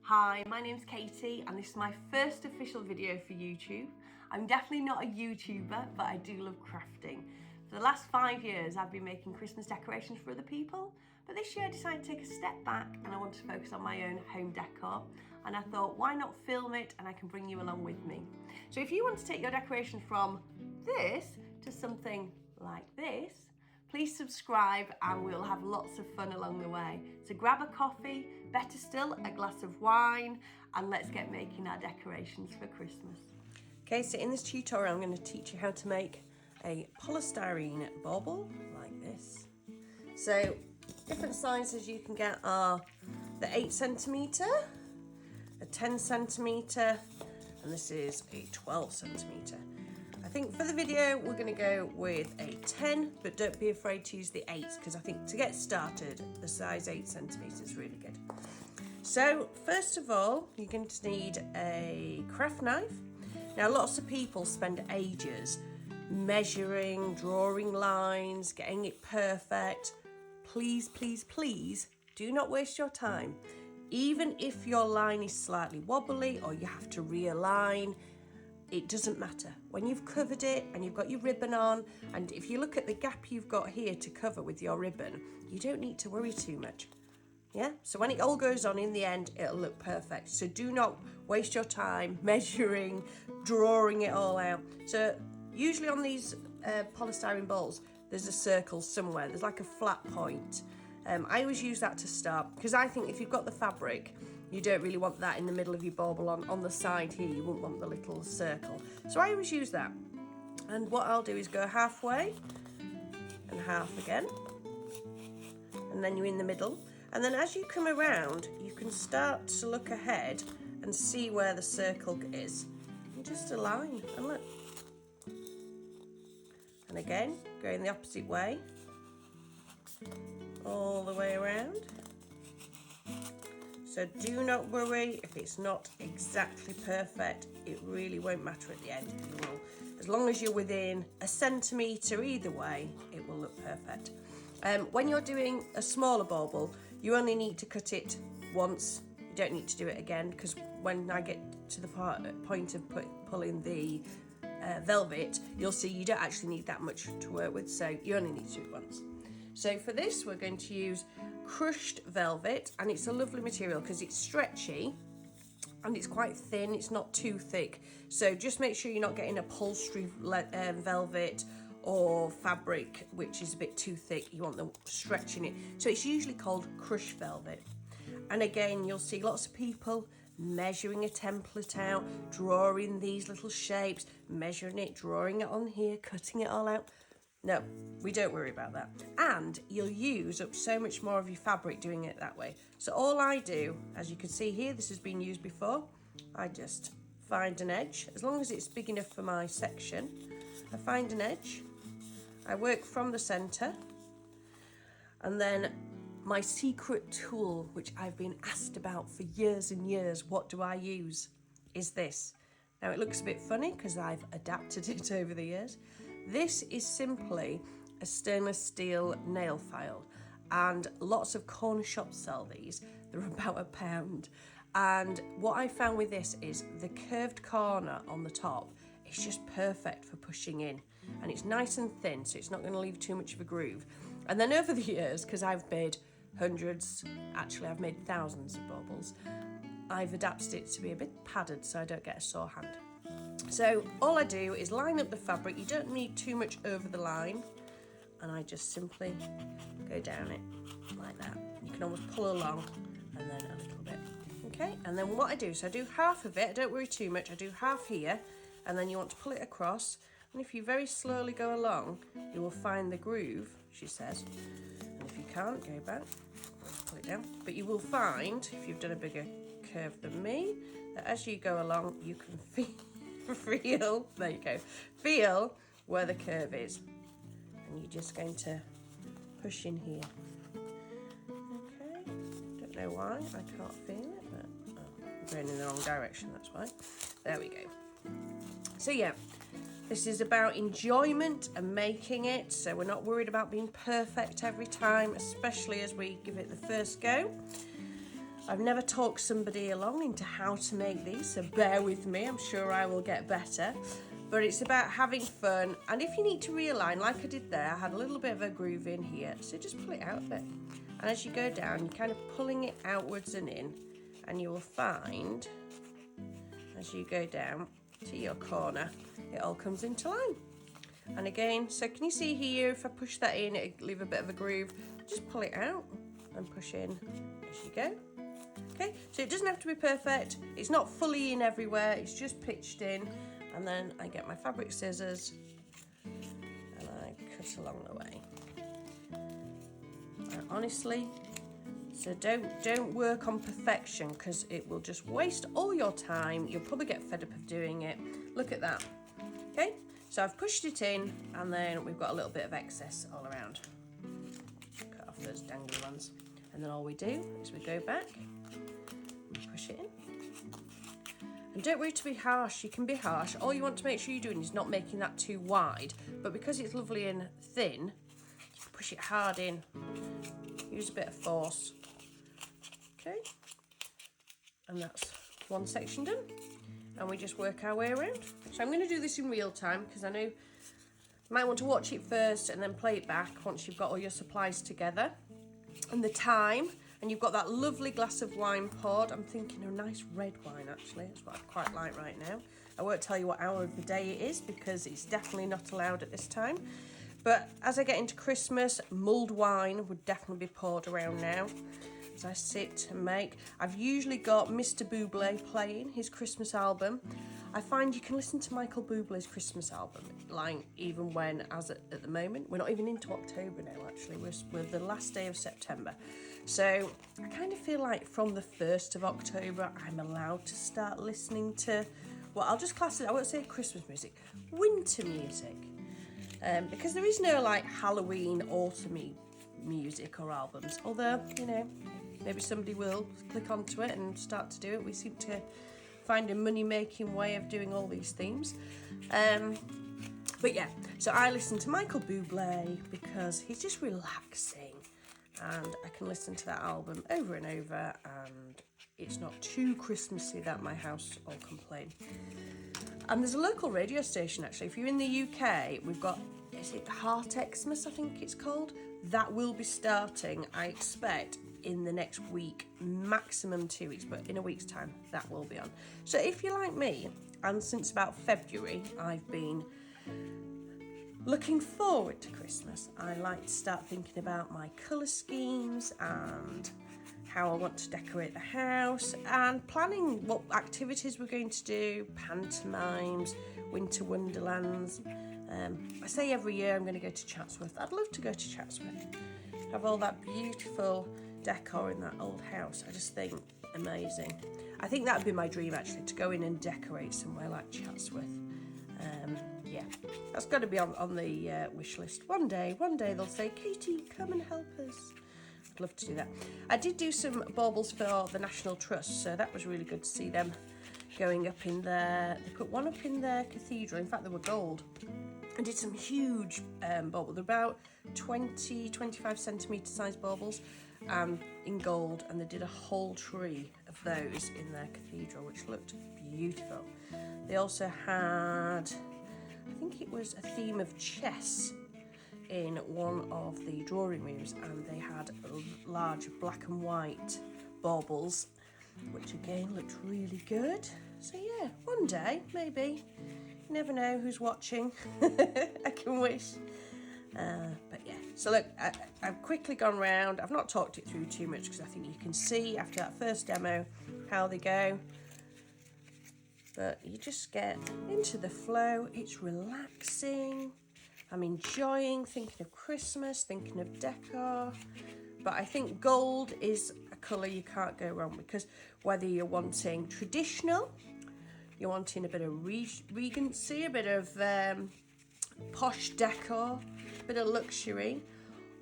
Hi, my name's Katie and this is my first official video for YouTube. I'm definitely not a YouTuber, but I do love crafting. For the last 5 years I've been making Christmas decorations for other people, but this year I decided to take a step back and I wanted to focus on my own home decor, and I thought why not film it and I can bring you along with me. So if you want to take your decorations from this to something like this, please subscribe and we'll have lots of fun along the way. So grab a coffee, better still a glass of wine, and let's get making our decorations for Christmas. Okay, so in this tutorial I'm going to teach you how to make a polystyrene bauble like this. So different sizes you can get are the 8cm, a 10cm, and this is a 12cm. I think for the video we're going to go with a 10, but don't be afraid to use the 8 because I think to get started the size 8cm is really good. So first of all you're going to need a craft knife. Now lots of people spend ages measuring, drawing lines, getting it perfect. Please, please, please do not waste your time. Even if your line is slightly wobbly or you have to realign, it doesn't matter. When you've covered it and you've got your ribbon on, and if you look at the gap you've got here to cover with your ribbon, you don't need to worry too much. Yeah, so when it all goes on in the end, it'll look perfect. So do not waste your time measuring, drawing it all out. So usually on these polystyrene balls, there's a circle somewhere. There's like a flat point. I always use that to start because I think if you've got the fabric, you don't really want that in the middle of your bauble on the side here. You wouldn't want the little circle. So I always use that. And what I'll do is go halfway and half again. And then you're in the middle. And then as you come around, you can start to look ahead and see where the circle is. And just align and look. And again, going the opposite way. All the way around. So do not worry if it's not exactly perfect. It really won't matter at the end. As long as you're within a centimetre either way, it will look perfect. When you're doing a smaller bauble, you only need to cut it once. You don't need to do it again because when I get to the point of pulling the velvet, you'll see you don't actually need that much to work with, so you only need to do it once. So for this we're going to use crushed velvet, and it's a lovely material because it's stretchy and it's quite thin, it's not too thick. So just make sure you're not getting upholstery velvet or fabric which is a bit too thick. You want the stretch in it. So it's usually called crushed velvet. And again, you'll see lots of people measuring a template out, drawing these little shapes, measuring it, drawing it on here, cutting it all out. No, we don't worry about that. And you'll use up so much more of your fabric doing it that way. So all I do, as you can see here, this has been used before, I just find an edge. As long as it's big enough for my section, I find an edge. I work from the centre, and then my secret tool, which I've been asked about for years and years, what do I use, is this. Now it looks a bit funny because I've adapted it over the years. This is simply a stainless steel nail file, and lots of corner shops sell these. They're about £1. And what I found with this is the curved corner on the top is just perfect for pushing in, and it's nice and thin, so it's not going to leave too much of a groove. And then over the years, because I've made hundreds, actually I've made thousands of baubles, I've adapted it to be a bit padded so I don't get a sore hand. So all I do is line up the fabric. You don't need too much over the line, and I just simply go down it like that. You can almost pull along and then a little bit. Okay, and then what I do is I do half of it. I don't worry too much. I do half here, and then you want to pull it across, and if you very slowly go along, you will find the groove, she says. And if you can't, go back, pull it down. But you will find, if you've done a bigger curve than me, that as you go along, you can feel, there you go, feel where the curve is. And you're just going to push in here. Okay, don't know why, I can't feel it, but I'm going in the wrong direction, that's why. There we go. So yeah, this is about enjoyment and making it, so we're not worried about being perfect every time, especially as we give it the first go. I've never talked somebody along into how to make these, so bear with me, I'm sure I will get better. But it's about having fun, and if you need to realign, like I did there, I had a little bit of a groove in here, so just pull it out a bit. And as you go down, you're kind of pulling it outwards and in, and you will find, as you go down to your corner, it all comes into line. And again, so can you see here, if I push that in, it'll leave a bit of a groove. Just pull it out and push in as you go. Okay, so it doesn't have to be perfect. It's not fully in everywhere, it's just pitched in. And then I get my fabric scissors and I cut along the way. And honestly, so don't work on perfection, because it will just waste all your time. You'll probably get fed up of doing it. Look at that. Okay, so I've pushed it in, and then we've got a little bit of excess all around. Cut off those dangly ones. And then all we do is we go back and push it in. And don't worry to be harsh, you can be harsh. All you want to make sure you're doing is not making that too wide, but because it's lovely and thin, push it hard in. Use a bit of force. Okay, and that's one section done. And we just work our way around. So I'm going to do this in real time, because I know you might want to watch it first and then play it back once you've got all your supplies together. And the time, and you've got that lovely glass of wine poured. I'm thinking a nice red wine, actually. That's what I quite like right now. I won't tell you what hour of the day it is, because it's definitely not allowed at this time. But as I get into Christmas, mulled wine would definitely be poured around now as I sit and make. I've usually got Mr. Bauble playing his Christmas album. I find you can listen to Michael Bublé's Christmas album, like even when, as at the moment, we're not even into October now, actually. We're the last day of September. So I kind of feel like from the 1st of October, I'm allowed to start listening to, well, I'll just class it, I won't say Christmas music, winter music. Because there is no like Halloween, autumny music or albums. Although, you know, maybe somebody will click onto it and start to do it. We seem to find a money-making way of doing all these themes. But yeah, so I listen to Michael Bublé because he's just relaxing, and I can listen to that album over and over, and it's not too Christmassy that my house all complain. And there's a local radio station, actually. If you're in the UK, we've got, is it Heart Xmas, I think it's called? That will be starting, I expect, in the next week, maximum 2 weeks, but in a week's time, that will be on. So if you're like me, and since about February, I've been looking forward to Christmas. I like to start thinking about my colour schemes and how I want to decorate the house, and planning what activities we're going to do, pantomimes, winter wonderlands. I say every year I'm going to go to Chatsworth. I'd love to go to Chatsworth. Have all that beautiful decor in that old house. I just think amazing. I think that would be my dream, actually, to go in and decorate somewhere like Chatsworth. Yeah, that's got to be on the wish list. One day they'll say, Katie, come and help us. I'd love to do that. I did do some baubles for the National Trust, so that was really good to see them going up in there. They put one up in their cathedral. In fact, they were gold. I did some huge baubles. They're about 20-25 centimetre size baubles in gold, and they did a whole tree of those in their cathedral, which looked beautiful. They also had, I think it was a theme of chess in one of the drawing rooms, and they had large black and white baubles, which again looked really good. So yeah, one day, maybe. You never know who's watching. I can wish. But yeah, so look, I've quickly gone round. I've not talked it through too much because I think you can see after that first demo how they go. But you just get into the flow. It's relaxing. I'm enjoying thinking of Christmas, thinking of decor. But I think gold is a colour you can't go wrong, because whether you're wanting traditional, you're wanting a bit of regency, a bit of posh decor, a bit of luxury,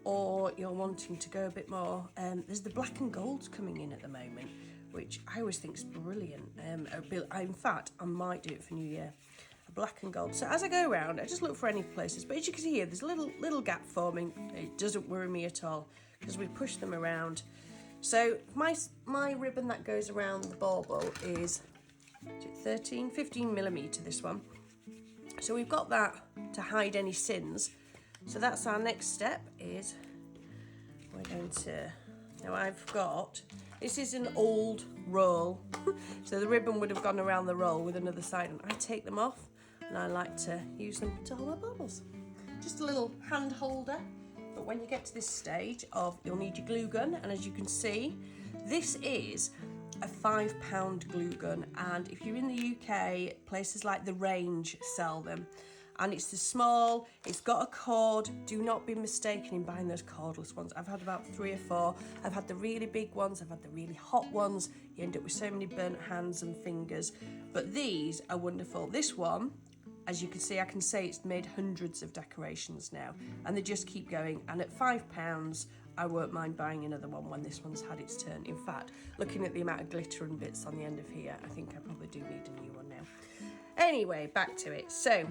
or you're wanting to go a bit more, there's the black and golds coming in at the moment, which I always think is brilliant. In fact, I might do it for New Year, a black and gold. So as I go around, I just look for any places, but as you can see here, there's a little gap forming. It doesn't worry me at all, because we push them around So my ribbon that goes around the bauble is 15 millimeter, this one. So we've got that to hide any sins. So that's our next step, is we're going to, now I've got, this is an old roll. So the ribbon would have gone around the roll with another side, and I take them off and I like to use them to hold my baubles. Just a little hand holder. But when you get to this stage of, you'll need your glue gun, and as you can see, this is a £5 glue gun, and if you're in the UK, places like The Range sell them, and it's the small, it's got a cord. Do not be mistaken in buying those cordless ones. I've had about 3 or 4. I've had the really big ones, I've had the really hot ones. You end up with so many burnt hands and fingers, but these are wonderful. This one, as you can see, I can say it's made hundreds of decorations now, and they just keep going, and at £5 I won't mind buying another one when this one's had its turn. In fact, looking at the amount of glitter and bits on the end of here, I think I probably do need a new one now. Anyway, back to it. So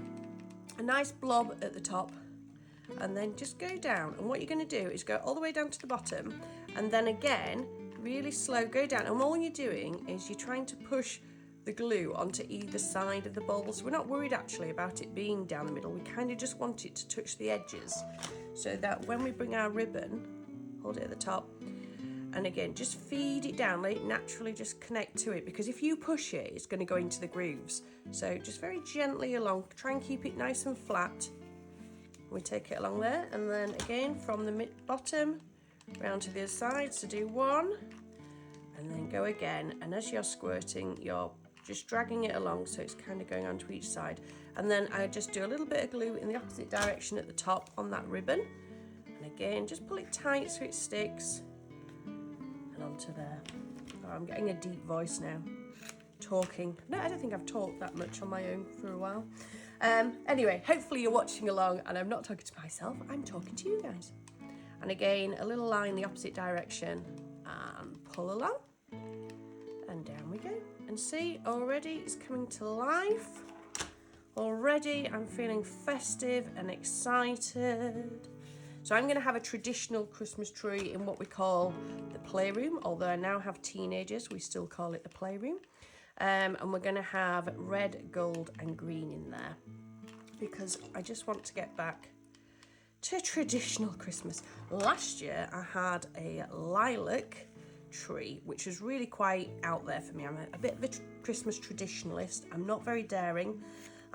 a nice blob at the top, and then just go down, and what you're going to do is go all the way down to the bottom, and then again really slow go down, and all you're doing is you're trying to push the glue onto either side of the bauble. So we're not worried actually about it being down the middle, we kind of just want it to touch the edges, so that when we bring our ribbon, hold it at the top, and again just feed it down, let it naturally just connect to it, because if you push it, it's going to go into the grooves. So just very gently along, try and keep it nice and flat. We take it along there, and then again from the bottom round to the other side. So do one, and then go again, and as you're squirting, you're just dragging it along, so it's kind of going onto each side. And then I just do a little bit of glue in the opposite direction at the top on that ribbon, and again just pull it tight so it sticks, and onto there. Oh, I'm getting a deep voice now, talking. No, I don't think I've talked that much on my own for a while. Anyway, hopefully you're watching along, and I'm not talking to myself, I'm talking to you guys. And again, a little line the opposite direction, and pull along, and down we go. And see, already it's coming to life. Already I'm feeling festive and excited. So I'm going to have a traditional Christmas tree in what we call the playroom, although I now have teenagers, we still call it the playroom. And we're going to have red, gold and green in there, because I just want to get back to traditional Christmas. Last year I had a lilac tree, which was really quite out there for me. I'm a bit of a Christmas traditionalist. I'm not very daring.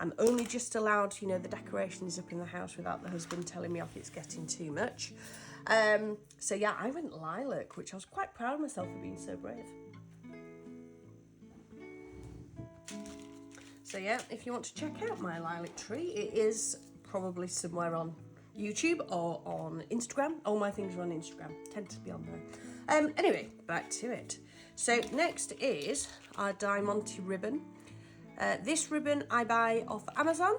I'm only just allowed, you know, the decorations up in the house without the husband telling me off it's getting too much. So yeah, I went lilac, which I was quite proud of myself for being so brave. So yeah, if you want to check out my lilac tree, it is probably somewhere on YouTube or on Instagram. All my things are on Instagram, tend to be on there. Anyway, back to it. So next is our diamante ribbon. This ribbon I buy off Amazon.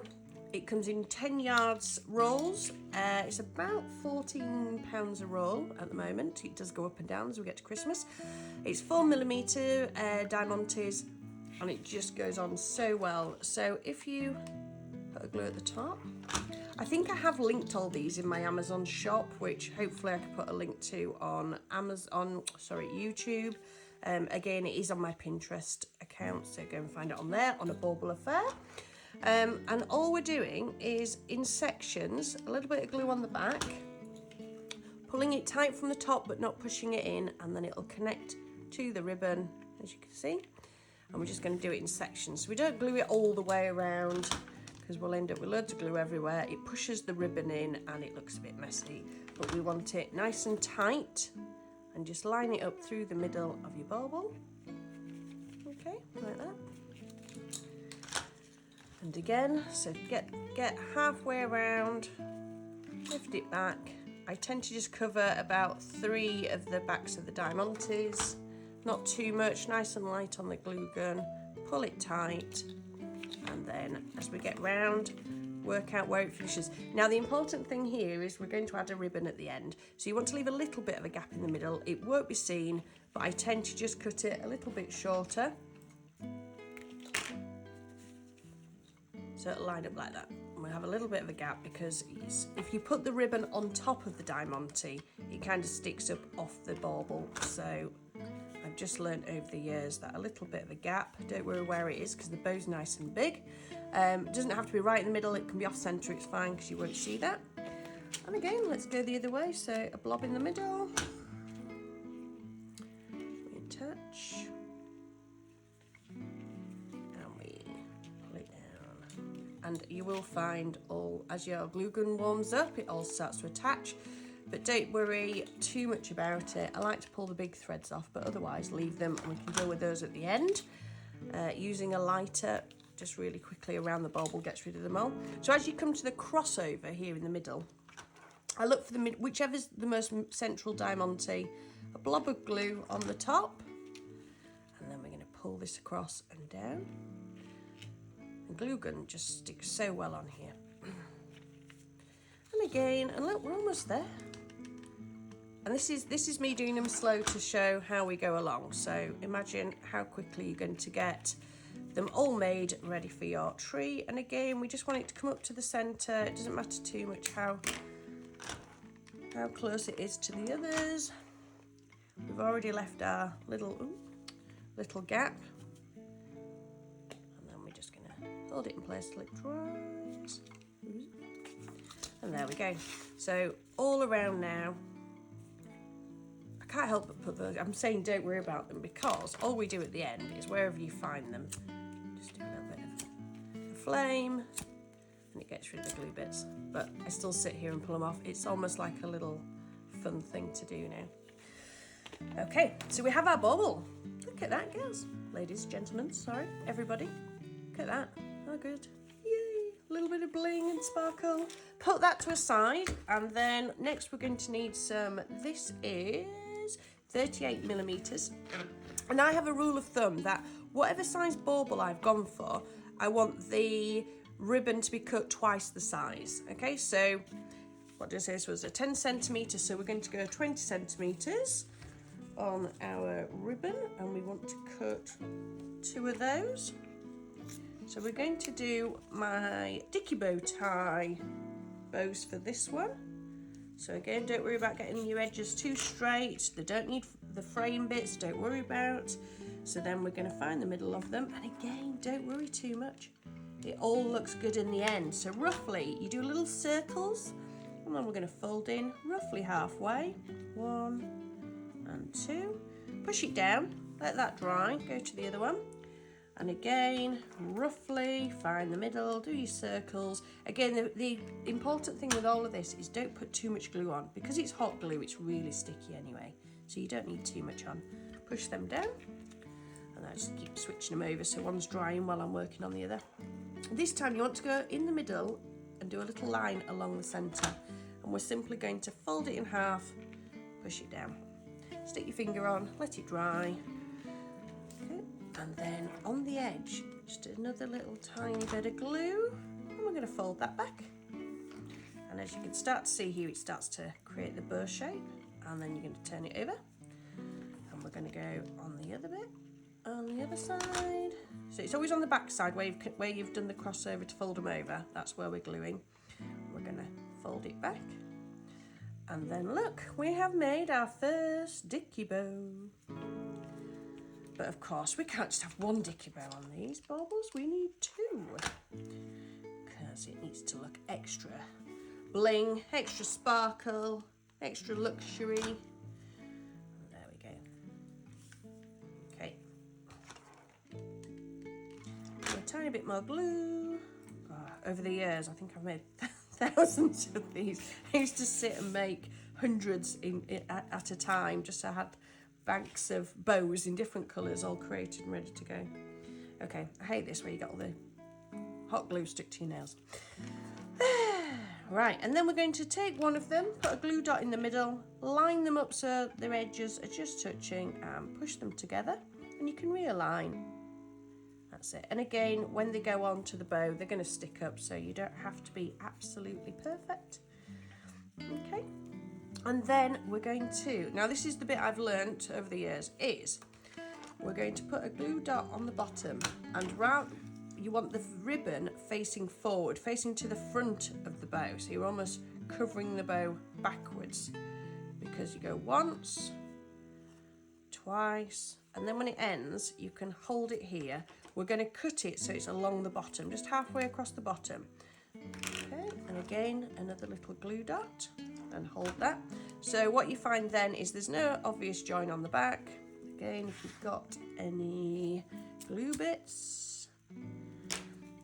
It comes in 10 yards rolls. It's about £14 a roll at the moment. It does go up and down as we get to Christmas. It's 4mm diamantes, and it just goes on so well. So if you put a glue at the top, I think I have linked all these in my Amazon shop, which hopefully I can put a link to on YouTube. Again, it is on my Pinterest account, so go and find it on there, on A Bauble Affair. And all we're doing is in sections, a little bit of glue on the back, pulling it tight from the top but not pushing it in, and then it'll connect to the ribbon, as you can see. And we're just going to do it in sections. So we don't glue it all the way around, because we'll end up with loads of glue everywhere. It pushes the ribbon in and it looks a bit messy, but we want it nice and tight, and just line it up through the middle of your bauble. Okay, like that. And again, so get halfway around, lift it back. I tend to just cover about 3 of the backs of the diamantes, not too much, nice and light on the glue gun, pull it tight, and then as we get round, work out where it finishes. Now the important thing here is we're going to add a ribbon at the end, so you want to leave a little bit of a gap in the middle. It won't be seen, but I tend to just cut it a little bit shorter, so it'll line up like that. we have a little bit of a gap because if you put the ribbon on top of the diamante, it kind of sticks up off the bauble. So I've just learnt over the years that a little bit of a gap, don't worry where it is because the bow's nice and big. It doesn't have to be right in the middle, it can be off centre, it's fine because you won't see that. And again, let's go the other way, so a blob in the middle, we attach, and we pull it down. And you will find as your glue gun warms up, it all starts to attach. But don't worry too much about it. I like to pull the big threads off, but otherwise leave them and we can deal with those at the end. Using a lighter, just really quickly around the bauble gets rid of them all. So as you come to the crossover here in the middle, I look for whichever's the most central diamante, a blob of glue on the top, and then we're going to pull this across and down. The glue gun just sticks so well on here. And again, and look, we're almost there. And this is me doing them slow to show how we go along. So imagine how quickly you're going to get them all made ready for your tree. And again, we just want it to come up to the centre. It doesn't matter too much how close it is to the others. We've already left our little gap. And then we're just going to hold it in place till it dries. And there we go. So all around now, I can't help but put those, I'm saying don't worry about them because all we do at the end is wherever you find them, just do a little bit of a flame and it gets rid of the glue bits. But I still sit here and pull them off. It's almost like a little fun thing to do now. Okay, so we have our bauble. Look at that, girls. Ladies, gentlemen, sorry, everybody. Look at that. Oh, good. Yay, a little bit of bling and sparkle. Put that to a side, and then next we're going to need some, this is 38mm. And I have a rule of thumb that whatever size bauble I've gone for, I want the ribbon to be cut twice the size. Okay, so what did I say? This was a 10cm, so we're going to go 20cm on our ribbon, and we want to cut 2 of those. So we're going to do my dicky bow tie bows for this one. So again, don't worry about getting your edges too straight. They don't need the frame bits, don't worry about. So then we're going to find the middle of them, and again, don't worry too much. It all looks good in the end. So roughly, you do little circles, and then we're going to fold in roughly halfway. 1 and 2. Push it down, let that dry, go to the other one. And again, roughly find the middle, do your circles. Again, the important thing with all of this is don't put too much glue on. Because it's hot glue, it's really sticky anyway. So you don't need too much on. Push them down. And I just keep switching them over so one's drying while I'm working on the other. This time you want to go in the middle and do a little line along the centre. And we're simply going to fold it in half, push it down. Stick your finger on, let it dry. Okay. And then on the edge, just another little tiny bit of glue. And we're going to fold that back. And as you can start to see here, it starts to create the bow shape. And then you're going to turn it over. And we're going to go on the other bit, on the other side. So it's always on the back side where you've done the crossover to fold them over. That's where we're gluing. We're going to fold it back. And then look, we have made our first dicky bow. But of course, we can't just have one dicky bow on these baubles. We need 2. Because it needs to look extra bling, extra sparkle, extra luxury. There we go. Okay. A tiny bit more glue. Oh, over the years, I think I've made thousands of these. I used to sit and make hundreds at a time, just so I had banks of bows in different colours all created and ready to go. Okay, I hate this where you got all the hot glue stuck to your nails. Right, and then we're going to take one of them, put a glue dot in the middle, line them up so their edges are just touching, and push them together, and you can realign. That's it. And again, when they go on to the bow, they're going to stick up, so you don't have to be absolutely perfect. Okay. And then we're going to, now this is the bit I've learnt over the years, is we're going to put a glue dot on the bottom, and you want the ribbon facing forward, facing to the front of the bow. So you're almost covering the bow backwards, because you go once, twice, and then when it ends, you can hold it here. We're going to cut it so it's along the bottom, just halfway across the bottom. Okay, and again, another little glue dot, and hold that. So what you find then is there's no obvious join on the back. Again, if you've got any glue bits.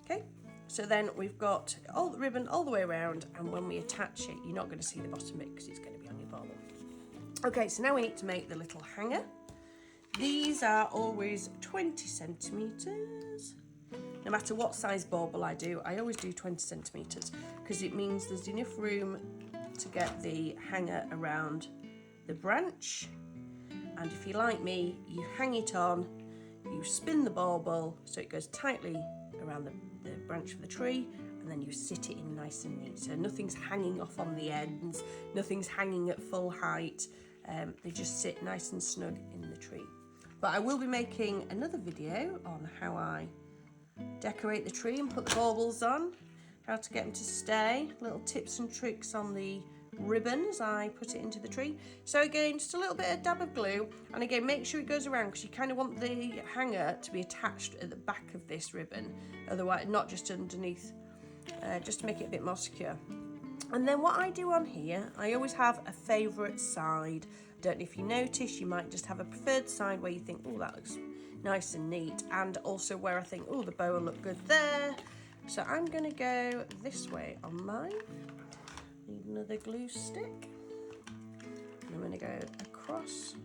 Okay, so then we've got all the ribbon all the way around, and when we attach it, you're not going to see the bottom bit because it's going to be on your bauble. Okay, so now we need to make the little hanger. These are always 20 centimetres. No matter what size bauble I do, I always do 20 centimetres because it means there's enough room to get the hanger around the branch. And if you're like me, you hang it on, you spin the bauble so it goes tightly around the branch of the tree, and then you sit it in nice and neat. So nothing's hanging off on the ends, nothing's hanging at full height. They just sit nice and snug in the tree. But I will be making another video on how I decorate the tree and put the baubles on, how to get them to stay, little tips and tricks on the ribbon as I put it into the tree. So again, just a little bit of dab of glue, and again, make sure it goes around because you kind of want the hanger to be attached at the back of this ribbon, otherwise not just underneath, just to make it a bit more secure. And then what I do on here, I always have a favourite side. Don't know if you notice, you might just have a preferred side where you think, oh, that looks nice and neat, and also where I think, oh, the bow will look good there. So I'm going to go this way on mine. Need another glue stick. And I'm going to go across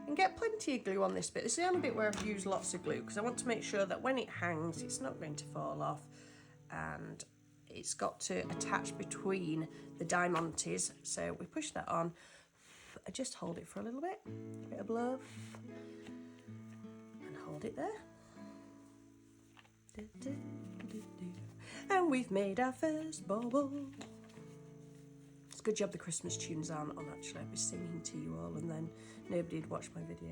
and get plenty of glue on this bit. This is the only bit where I've used lots of glue because I want to make sure that when it hangs, it's not going to fall off, and it's got to attach between the diamantes. So we push that on. I just hold it for a little bit of blow, and hold it there. And we've made our first bauble. It's a good job the Christmas tunes aren't on, actually. I'd be singing to you all and then nobody'd watch my video.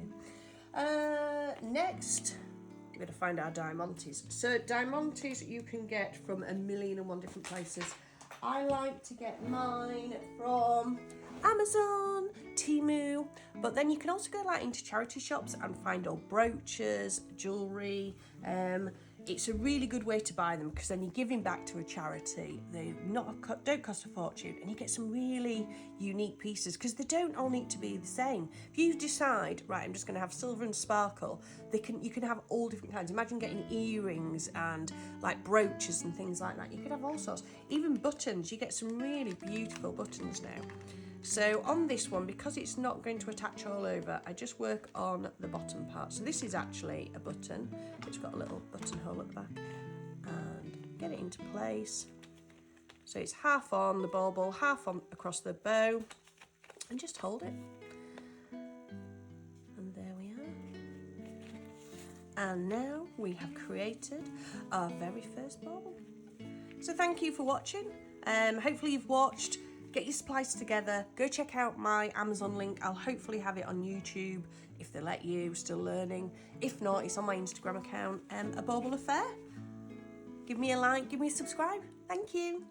Next, we're going to find our diamantes. So diamantes you can get from 1,000,001 different places. I like to get mine from Amazon, Temu, but then you can also go like into charity shops and find old brooches, jewellery. It's a really good way to buy them because then you're giving back to a charity. They don't cost a fortune, and you get some really unique pieces because they don't all need to be the same. If you decide, right, I'm just going to have silver and sparkle, you can have all different kinds. Imagine getting earrings and like brooches and things like that. You could have all sorts. Even buttons, you get some really beautiful buttons now. So on this one, because it's not going to attach all over, I just work on the bottom part. So this is actually a button. It's got a little buttonhole at the back. And get it into place. So it's half on the bauble, half on across the bow. And just hold it. And there we are. And now we have created our very first bauble. So thank you for watching. Hopefully you've watched. Get your supplies together, go check out my Amazon link. I'll hopefully have it on YouTube if they let you, still learning. If not, it's on my Instagram account, A Bauble Affair. Give me a like, give me a subscribe. Thank you.